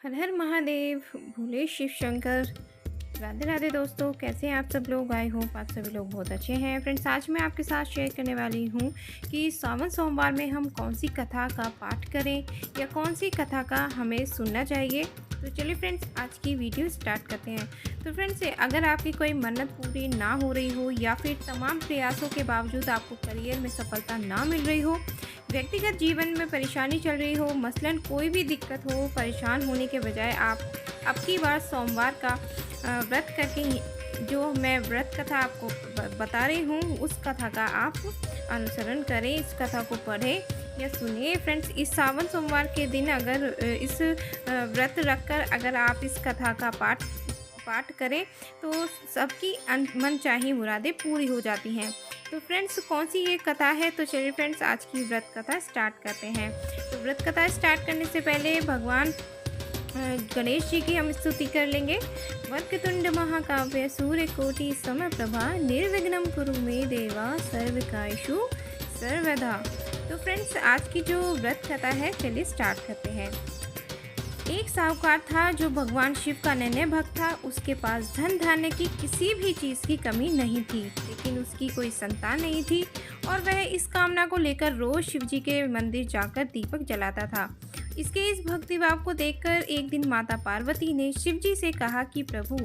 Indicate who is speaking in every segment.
Speaker 1: हर हर महादेव, भोले शिव शंकर। राधे राधे दोस्तों, कैसे हैं आप सब लोग। आई होप आप सभी लोग बहुत अच्छे हैं। फ्रेंड्स, आज मैं आपके साथ शेयर करने वाली हूँ कि सावन सोमवार में हम कौन सी कथा का पाठ करें या कौन सी कथा का हमें सुनना चाहिए। तो चलिए फ्रेंड्स, आज की वीडियो स्टार्ट करते हैं। तो फ्रेंड्स, अगर आपकी कोई मन्नत पूरी ना हो रही हो या फिर तमाम प्रयासों के बावजूद आपको करियर में सफलता ना मिल रही हो, व्यक्तिगत जीवन में परेशानी चल रही हो, मसलन कोई भी दिक्कत हो, परेशान होने के बजाय आप अब की बार सोमवार का व्रत करके जो मैं व्रत कथा आपको बता रही हूँ उस कथा का आप अनुसरण करें, इस कथा को पढ़ें या सुनिए। फ्रेंड्स, इस सावन सोमवार के दिन अगर इस व्रत रखकर अगर आप इस कथा का पाठ करें तो सबकी मनचाही मुरादें पूरी हो जाती हैं। तो फ्रेंड्स, कौन सी ये कथा है, तो चलिए फ्रेंड्स आज की व्रत कथा स्टार्ट करते हैं। तो व्रत कथा स्टार्ट करने से पहले भगवान गणेश जी की हम स्तुति कर लेंगे। वक्रतुंड महाकाव्य सूर्यकोटि समप्रभा निर्विघ्नं कुरु मे देवा सर्वकार्येषु सर्वदा। तो फ्रेंड्स, आज की जो व्रत कथा है, चलिए स्टार्ट करते हैं। एक साहूकार था जो भगवान शिव का नन्हे भक्त था। उसके पास धन धान्य की किसी भी चीज़ की कमी नहीं थी, लेकिन उसकी कोई संतान नहीं थी और वह इस कामना को लेकर रोज शिव जी के मंदिर जाकर दीपक जलाता था। इसके इस भक्ति भाव को देखकर एक दिन माता पार्वती ने शिव जी से कहा कि प्रभु,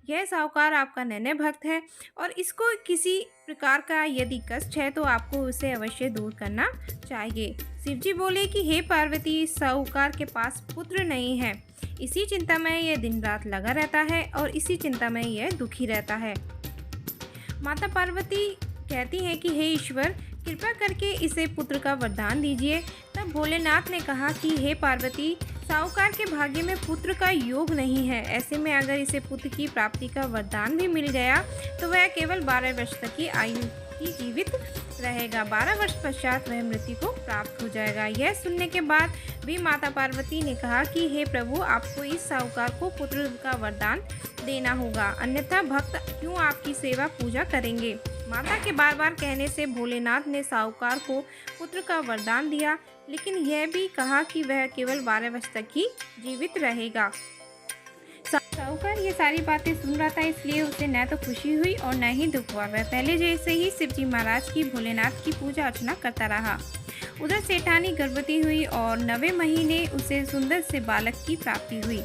Speaker 1: यह साहूकार आपका नन्हे भक्त है और इसको किसी प्रकार का यदि कष्ट है तो आपको उसे अवश्य दूर करना चाहिए। शिव जी बोले कि हे पार्वती, इस साहूकार के पास पुत्र नहीं है। इसी चिंता में यह दिन रात लगा रहता है और इसी चिंता में यह दुखी रहता है। माता पार्वती कहती हैं कि हे ईश्वर, कृपा करके इसे पुत्र का वरदान दीजिए। तब भोलेनाथ ने कहा कि हे पार्वती, साहूकार के भाग्य में पुत्र का योग नहीं है। ऐसे में अगर इसे पुत्र की प्राप्ति का वरदान भी मिल गया तो वह केवल 12 वर्ष तक की आयु ही जीवित रहेगा। 12 वर्ष पश्चात वह मृत्यु को प्राप्त हो जाएगा। यह सुनने के बाद भी माता पार्वती ने कहा कि हे प्रभु, आपको इस साहूकार को पुत्र का वरदान देना होगा, अन्यथा भक्त क्यों आपकी सेवा पूजा करेंगे। माता के बार बार कहने से भोलेनाथ ने साहूकार को पुत्र का वरदान दिया, लेकिन यह भी कहा कि वह केवल 12 वर्ष तक ही जीवित रहेगा। साहूकार ये सारी बातें सुन रहा था, इसलिए उसे न तो खुशी हुई और न ही दुख हुआ। वह पहले जैसे ही शिवजी महाराज की भोलेनाथ की पूजा अर्चना करता रहा। उधर सेठानी गर्भवती हुई और 9वें महीने उसे सुंदर से बालक की प्राप्ति हुई।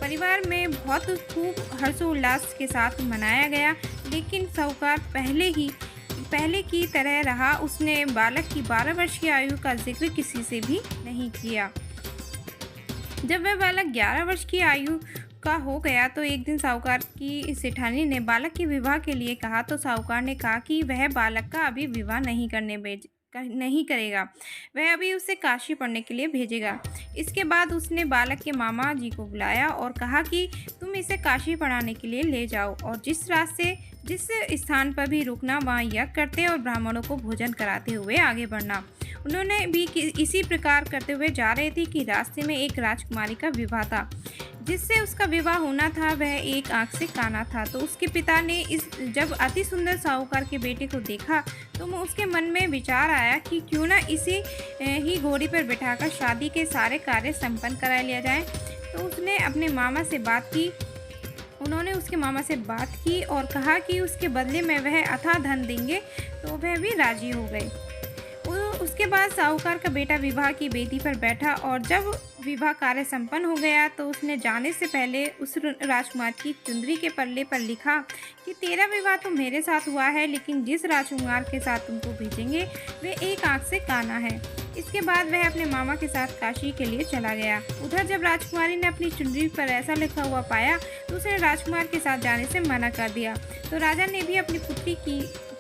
Speaker 1: परिवार में बहुत खूब हर्षोल्लास के साथ मनाया गया, लेकिन साहूकार पहले की तरह रहा। उसने बालक की 12 वर्ष की आयु का जिक्र किसी से भी नहीं किया। जब वह बालक 11 वर्ष की आयु का हो गया तो एक दिन साहूकार की सेठानी ने बालक के विवाह के लिए कहा, तो साहूकार ने कहा कि वह बालक का अभी विवाह नहीं करेगा, वह अभी उसे काशी पढ़ने के लिए भेजेगा। इसके बाद उसने बालक के मामा जी को बुलाया और कहा कि तुम इसे काशी पढ़ाने के लिए ले जाओ और जिस स्थान पर भी रुकना वहाँ यज्ञ करते और ब्राह्मणों को भोजन कराते हुए आगे बढ़ना। उन्होंने भी इसी प्रकार करते हुए जा रहे थे कि रास्ते में एक राजकुमारी का विवाह था। जिससे उसका विवाह होना था वह एक आंख से काना था। तो उसके पिता ने जब अति सुंदर साहूकार के बेटे को देखा तो उसके मन में विचार आया कि क्यों ना इसी ही घोड़ी पर बिठाकर शादी के सारे कार्य संपन्न करा लिया जाए। तो उसने अपने मामा से बात की। उन्होंने उसके मामा से बात की और कहा कि उसके बदले में वह अथाह धन देंगे, तो वह भी राजी हो गए। उसके बाद साहूकार का बेटा विवाह की वेदी पर बैठा और जब विवाह कार्य संपन्न हो गया तो उसने जाने से पहले उस राजकुमार की चुंदरी के पल्ले पर लिखा कि तेरा विवाह तो मेरे साथ हुआ है, लेकिन जिस राजकुमार के साथ तुमको भेजेंगे वे एक आंख से काना है। इसके बाद वह अपने मामा के साथ काशी के लिए चला गया। उधर जब राजकुमारी ने अपनी चुंदरी पर ऐसा लिखा हुआ पाया तो उसने राजकुमार के साथ जाने से मना कर दिया। तो राजा ने भी अपनी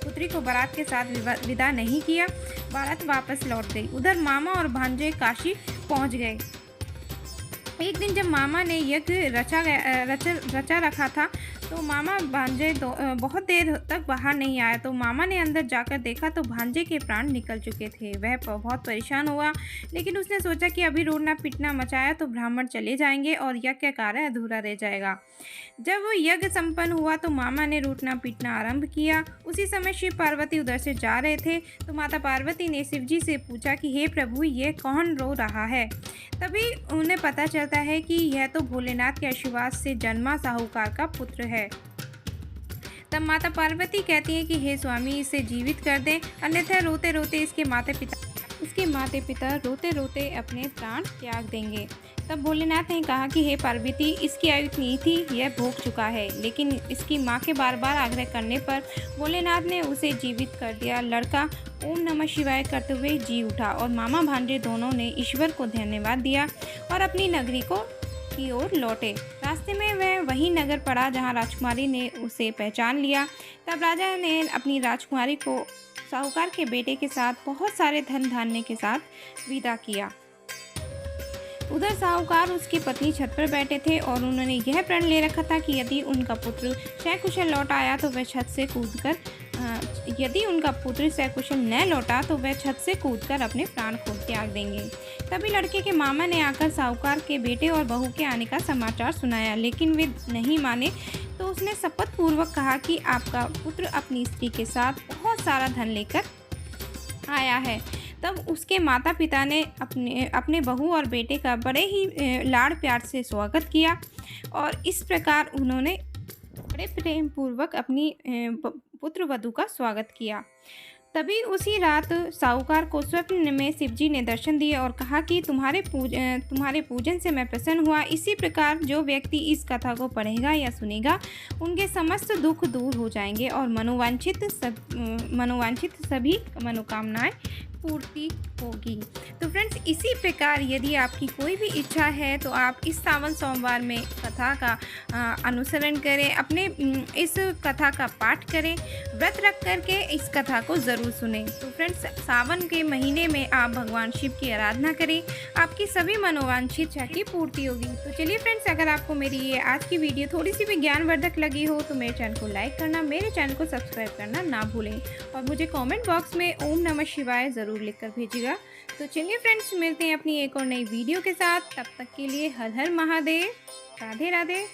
Speaker 1: पुत्री को बारात के साथ विदा नहीं किया। बारात वापस लौट गई। उधर मामा और भांजे काशी पहुंच गए। एक दिन जब मामा ने यज्ञ रचा रखा था तो मामा भांजे बहुत देर तक बाहर नहीं आया। तो मामा ने अंदर जाकर देखा तो भांजे के प्राण निकल चुके थे। वह बहुत परेशान हुआ, लेकिन उसने सोचा कि अभी रोना पीटना मचाया तो ब्राह्मण चले जाएंगे और यज्ञ का कार्य अधूरा रह जाएगा। जब वो यज्ञ संपन्न हुआ तो मामा ने रूठना पीटना आरंभ किया। उसी समय शिव पार्वती उधर से जा रहे थे तो माता पार्वती ने शिव जी से पूछा कि हे प्रभु, ये कौन रो रहा है। तभी उन्हें पता चलता है कि यह तो भोलेनाथ के आशीर्वाद से जन्मा साहूकार का पुत्र है। तब माता पार्वती कहती है कि हे स्वामी, इसे जीवित कर दें, अन्यथा रोते रोते इसके माता पिता रोते रोते अपने प्राण त्याग देंगे। तब भोलेनाथ ने कहा कि हे पार्वती, इसकी आयु इतनी थी, यह भोग चुका है। लेकिन इसकी माँ के बार बार आग्रह करने पर भोलेनाथ ने उसे जीवित कर दिया। लड़का ओम नमः शिवाय करते हुए जी उठा और मामा भांजे दोनों ने ईश्वर को धन्यवाद दिया और अपनी नगरी की ओर लौटे। रास्ते में वह वही नगर पड़ा जहाँ राजकुमारी ने उसे पहचान लिया। तब राजा ने अपनी राजकुमारी को साहूकार के बेटे के साथ बहुत सारे धन धान्य के साथ विदा किया। उधर साहूकार उसकी पत्नी छत पर बैठे थे और उन्होंने यह प्रण ले रखा था कि यदि उनका पुत्र सकुशल लौट आया तो वह छत से कूदकर न लौटा तो वह छत से कूदकर अपने प्राण को त्याग देंगे। तभी लड़के के मामा ने आकर साहूकार के बेटे और बहू के आने का समाचार सुनाया, लेकिन वे नहीं माने। तो उसने शपथ पूर्वक कहा कि आपका पुत्र अपनी स्त्री के साथ बहुत सारा धन लेकर आया है। तब उसके माता पिता ने अपने बहू और बेटे का बड़े ही लाड़ प्यार से स्वागत किया और इस प्रकार उन्होंने बड़े प्रेम पूर्वक अपनी पुत्र वधू का स्वागत किया। तभी उसी रात साहूकार को स्वप्न में शिवजी ने दर्शन दिए और कहा कि तुम्हारे पूजन से मैं प्रसन्न हुआ। इसी प्रकार जो व्यक्ति इस कथा को पढ़ेगा या सुनेगा, उनके समस्त दुख दूर हो जाएंगे और मनोवांछित सभी मनोकामनाएं पूर्ति होगी। तो फ्रेंड्स, इसी प्रकार यदि आपकी कोई भी इच्छा है तो आप इस सावन सोमवार में कथा का अनुसरण करें, अपने इस कथा का पाठ करें, व्रत रख करके इस कथा को ज़रूर सुनें। तो फ्रेंड्स, सावन के महीने में आप भगवान शिव की आराधना करें, आपकी सभी मनोवांछित इच्छा की पूर्ति होगी। तो चलिए फ्रेंड्स, अगर आपको मेरी ये आज की वीडियो थोड़ी सी भी ज्ञानवर्धक लगी हो तो मेरे चैनल को लाइक करना, मेरे चैनल को सब्सक्राइब करना ना भूलें और मुझे कॉमेंट बॉक्स में ओम नमः शिवाय ज़रूर लिखकर भेजिएगा। तो चलिए फ्रेंड्स, मिलते हैं अपनी एक और नई वीडियो के साथ। तब तक के लिए हर हर महादेव, राधे राधे।